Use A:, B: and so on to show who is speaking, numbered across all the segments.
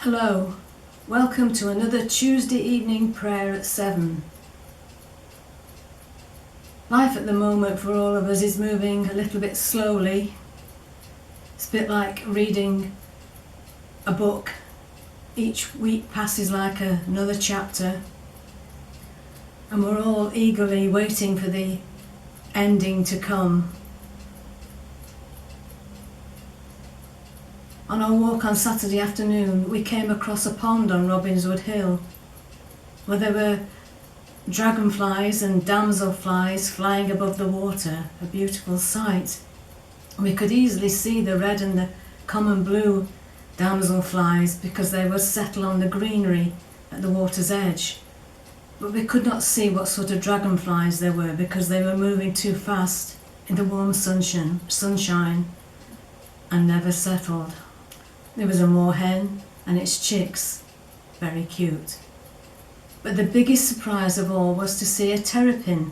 A: Hello, welcome to another Tuesday evening prayer at 7. Life at the moment for all of us is moving a little bit slowly. It's a bit like reading a book. Each week passes like another chapter, and we're all eagerly waiting for the ending to come. On our walk on Saturday afternoon, we came across a pond on Robinswood Hill where there were dragonflies and damselflies flying above the water, a beautiful sight. We could easily see the red and the common blue damselflies because they were settled on the greenery at the water's edge. But we could not see what sort of dragonflies they were because they were moving too fast in the warm sunshine and never settled. There was a moorhen and its chicks, very cute. But the biggest surprise of all was to see a terrapin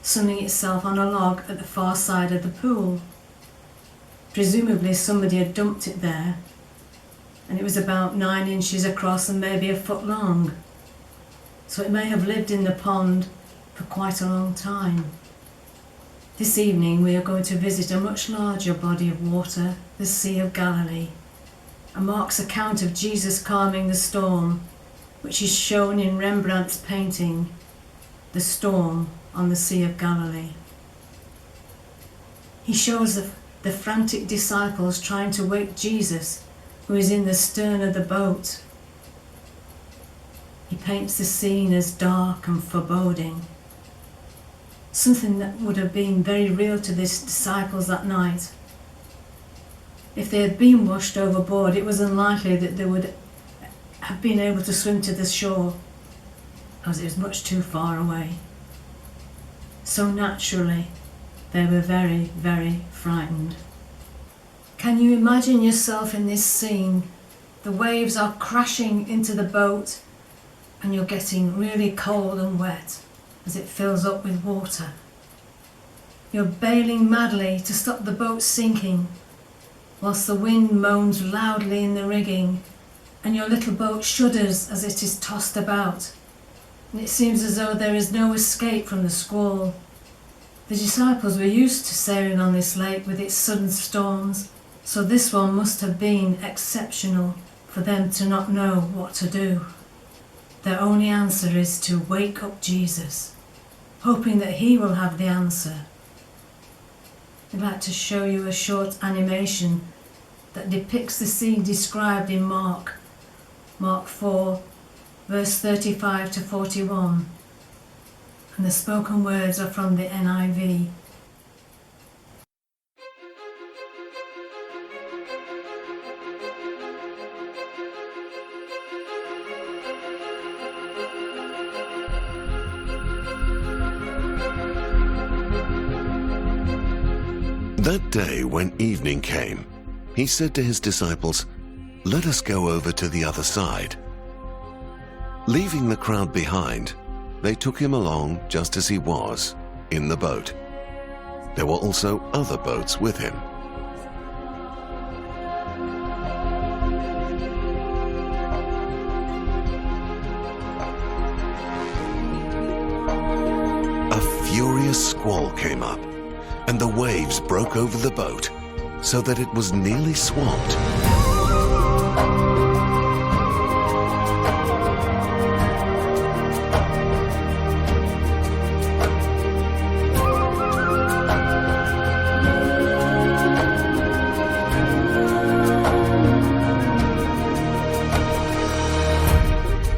A: sunning itself on a log at the far side of the pool. Presumably somebody had dumped it there, and it was about 9 inches across and maybe a foot long. So it may have lived in the pond for quite a long time. This evening we are going to visit a much larger body of water, the Sea of Galilee, and Mark's account of Jesus calming the storm, which is shown in Rembrandt's painting, The Storm on the Sea of Galilee. He shows the frantic disciples trying to wake Jesus, who is in the stern of the boat. He paints the scene as dark and foreboding, something that would have been very real to these disciples that night. If they had been washed overboard, it was unlikely that they would have been able to swim to the shore, as it was much too far away. So naturally, they were very, very frightened. Can you imagine yourself in this scene? The waves are crashing into the boat, and you're getting really cold and wet as it fills up with water. You're bailing madly to stop the boat sinking, whilst the wind moans loudly in the rigging, and your little boat shudders as it is tossed about, and it seems as though there is no escape from the squall. The disciples were used to sailing on this lake with its sudden storms, so this one must have been exceptional for them to not know what to do. Their only answer is to wake up Jesus, hoping that he will have the answer. I'd like to show you a short animation that depicts the scene described in Mark 4, verse 35 to 41, and the spoken words are from the NIV.
B: That day when evening came, he said to his disciples, "Let us go over to the other side." Leaving the crowd behind, they took him along just as he was, in the boat. There were also other boats with him. A furious squall came up, and the waves broke over the boat, so that it was nearly swamped.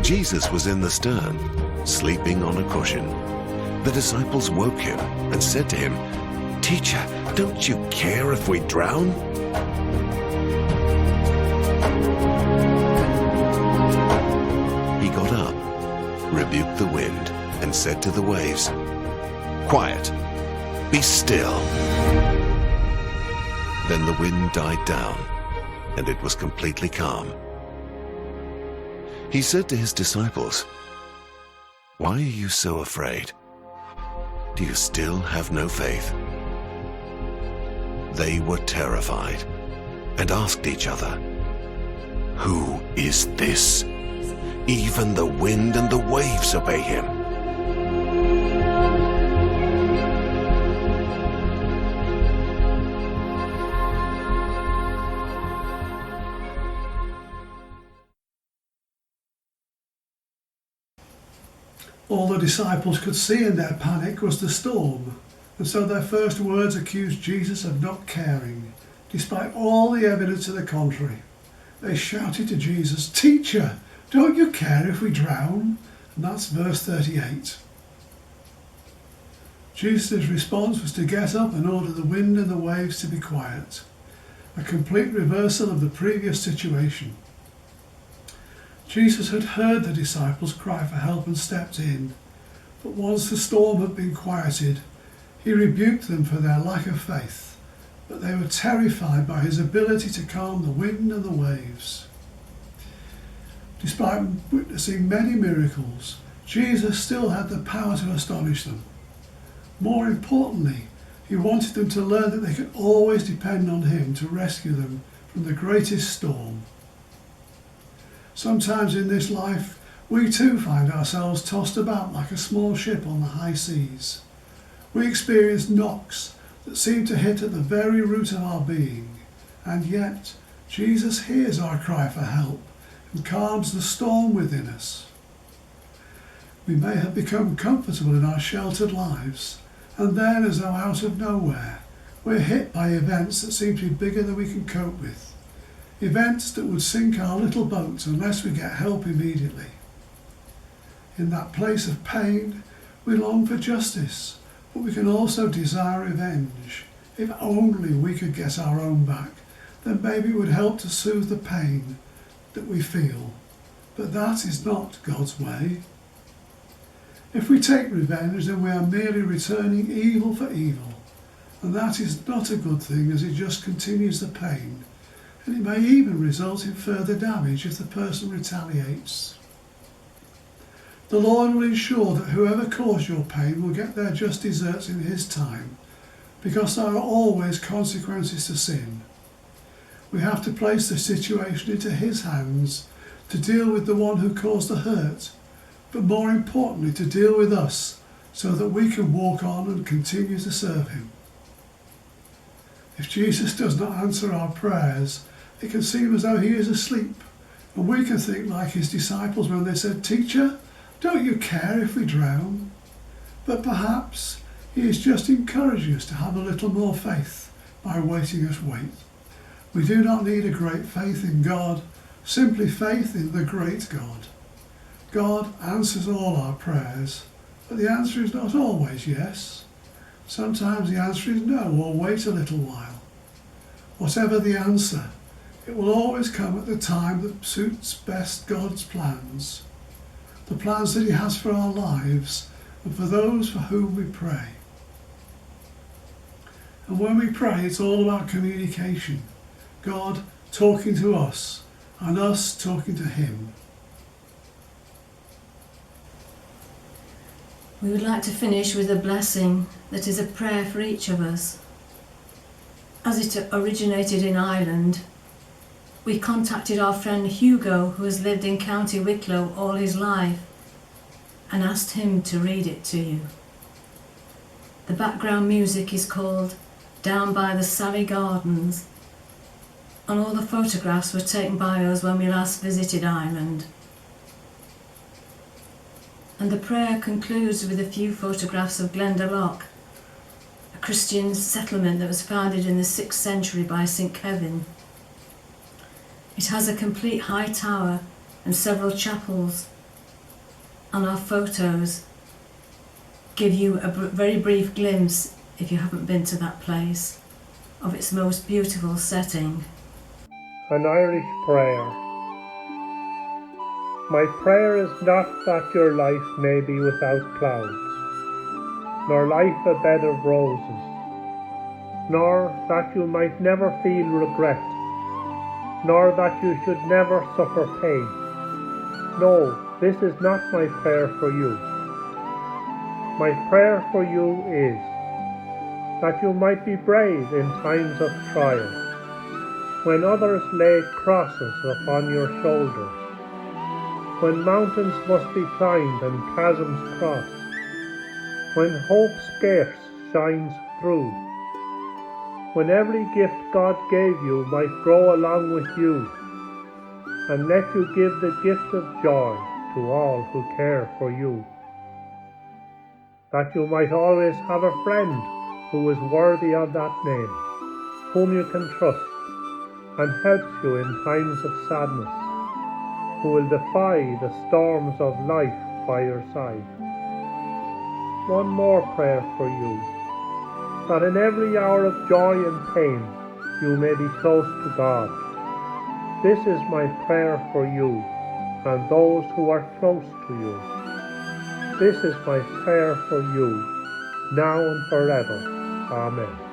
B: Jesus was in the stern, sleeping on a cushion. The disciples woke him and said to him, "Teacher, don't you care if we drown?" He got up, rebuked the wind, and said to the waves, "Quiet, be still." Then the wind died down, and it was completely calm. He said to his disciples, "Why are you so afraid? Do you still have no faith?" They were terrified and asked each other, "Who is this? Even the wind and the waves obey him."
C: All the disciples could see in their panic was the storm, and so their first words accused Jesus of not caring, despite all the evidence to the contrary. They shouted to Jesus, "Teacher, don't you care if we drown?" And that's verse 38. Jesus' response was to get up and order the wind and the waves to be quiet, a complete reversal of the previous situation. Jesus had heard the disciples cry for help and stepped in, but once the storm had been quieted, he rebuked them for their lack of faith, but they were terrified by his ability to calm the wind and the waves. Despite witnessing many miracles, Jesus still had the power to astonish them. More importantly, he wanted them to learn that they could always depend on him to rescue them from the greatest storm. Sometimes in this life, we too find ourselves tossed about like a small ship on the high seas. We experience knocks that seem to hit at the very root of our being, and yet Jesus hears our cry for help and calms the storm within us. We may have become comfortable in our sheltered lives, and then, as though out of nowhere, we're hit by events that seem to be bigger than we can cope with. Events that would sink our little boat unless we get help immediately. In that place of pain, we long for justice, but we can also desire revenge. If only we could get our own back, then maybe it would help to soothe the pain that we feel. But that is not God's way. If we take revenge, then we are merely returning evil for evil, and that is not a good thing, as it just continues the pain. And it may even result in further damage if the person retaliates. The Lord will ensure that whoever caused your pain will get their just deserts in his time, because there are always consequences to sin. We have to place the situation into his hands to deal with the one who caused the hurt, but more importantly to deal with us so that we can walk on and continue to serve him. If Jesus does not answer our prayers, it can seem as though he is asleep, and we can think like his disciples when they said, "Teacher, don't you care if we drown?" But perhaps he is just encouraging us to have a little more faith by waiting us wait. We do not need a great faith in God, simply faith in the great God. God answers all our prayers, but the answer is not always yes. Sometimes the answer is no, or wait a little while. Whatever the answer, it will always come at the time that suits best God's plans, the plans that he has for our lives and for those for whom we pray. And when we pray, it's all about communication, God talking to us and us talking to him.
A: We would like to finish with a blessing that is a prayer for each of us. As it originated in Ireland, we contacted our friend Hugo, who has lived in County Wicklow all his life, and asked him to read it to you. The background music is called Down by the Sally Gardens, and all the photographs were taken by us when we last visited Ireland. And the prayer concludes with a few photographs of Glendalough, a Christian settlement that was founded in the 6th century by St. Kevin. It has a complete high tower and several chapels, and our photos give you a very brief glimpse, if you haven't been to that place, of its most beautiful setting.
D: An Irish prayer. My prayer is not that your life may be without clouds, nor life a bed of roses, nor that you might never feel regret, nor that you should never suffer pain. No, this is not my prayer for you. My prayer for you is that you might be brave in times of trial, when others lay crosses upon your shoulders, when mountains must be climbed and chasms crossed, when hope scarce shines through, when every gift God gave you might grow along with you, and let you give the gift of joy to all who care for you, that you might always have a friend who is worthy of that name, whom you can trust, and helps you in times of sadness, who will defy the storms of life by your side. One more prayer for you, that in every hour of joy and pain you may be close to God. This is my prayer for you and those who are close to you. This is my prayer for you, now and forever. Amen.